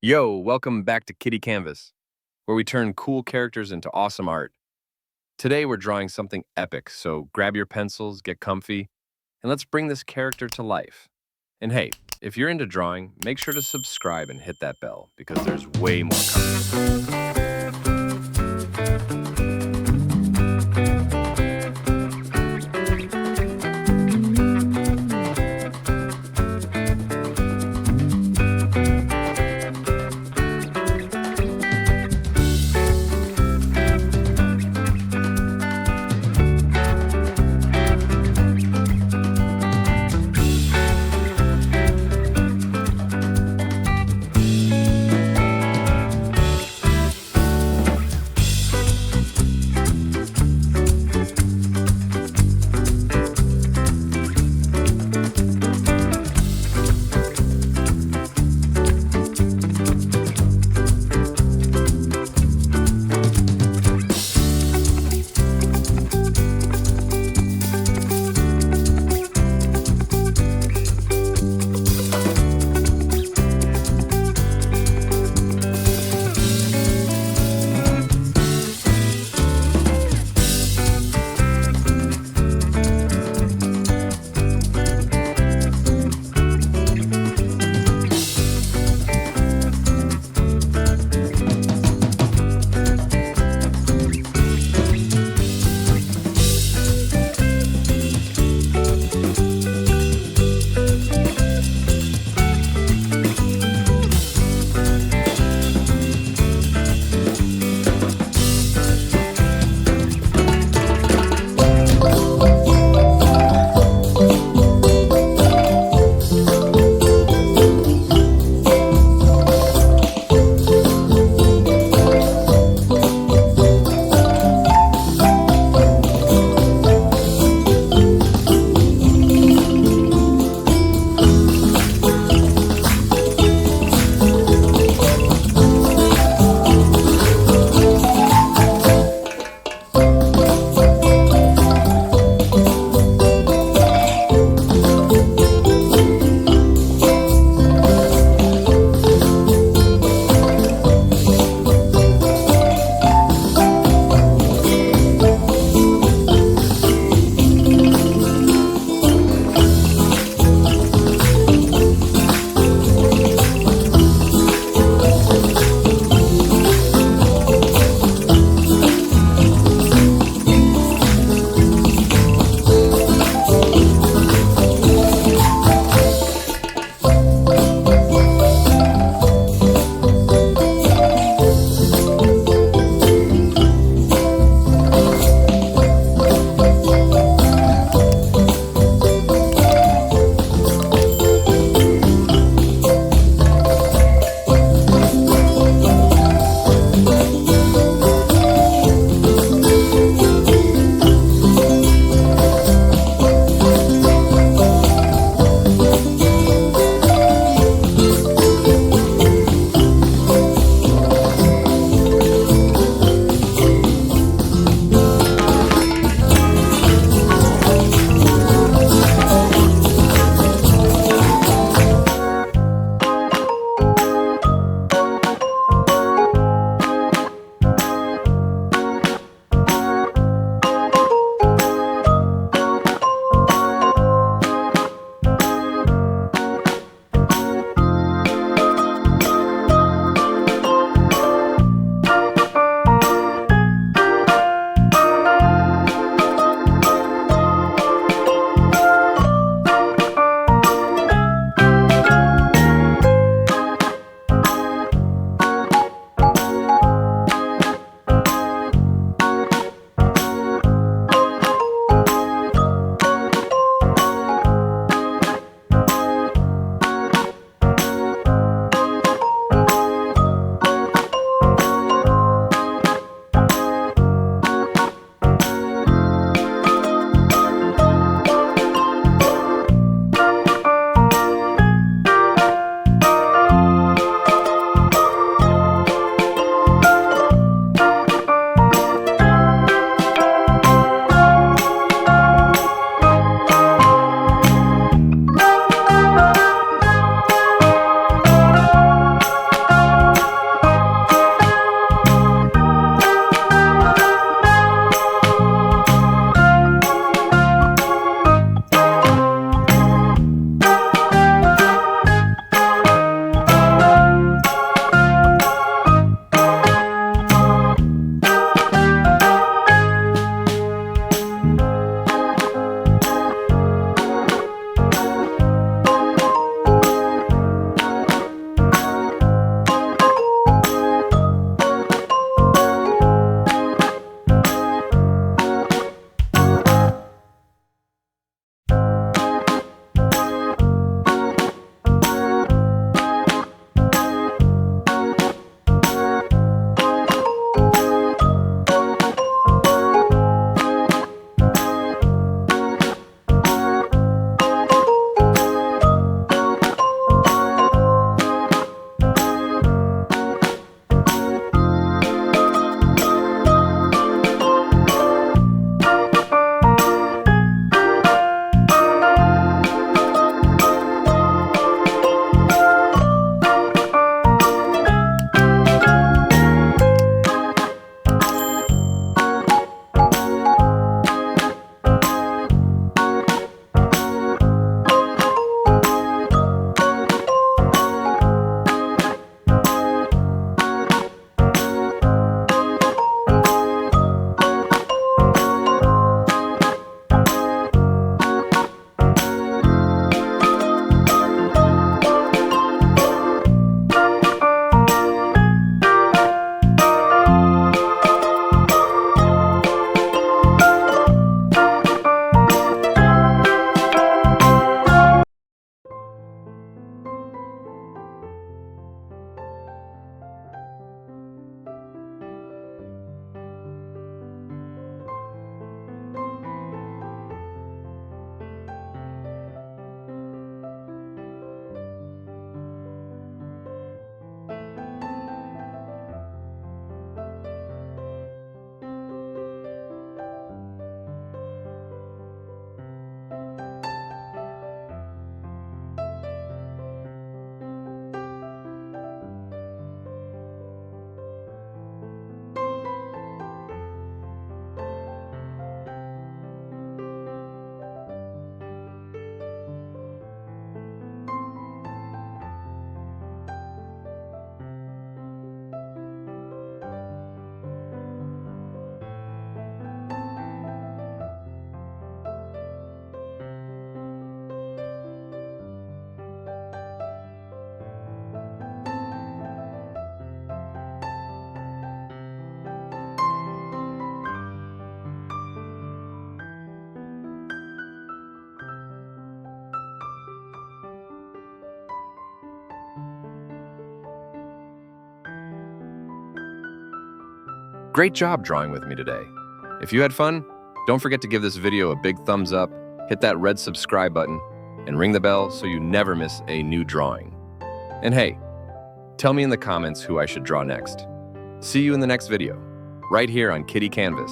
Yo, welcome back to Kitty Canvas, where we turn cool characters into awesome art. Today we're drawing something epic, so grab your pencils, get comfy, and let's bring this character to life. And hey, if you're into drawing, make sure to subscribe and hit that bell because there's way more coming. Great job drawing with me today. If you had fun, don't forget to give this video a big thumbs up, hit that red subscribe button, and ring the bell so you never miss a new drawing. And hey, tell me in the comments who I should draw next. See you in the next video, right here on Kitty Canvas.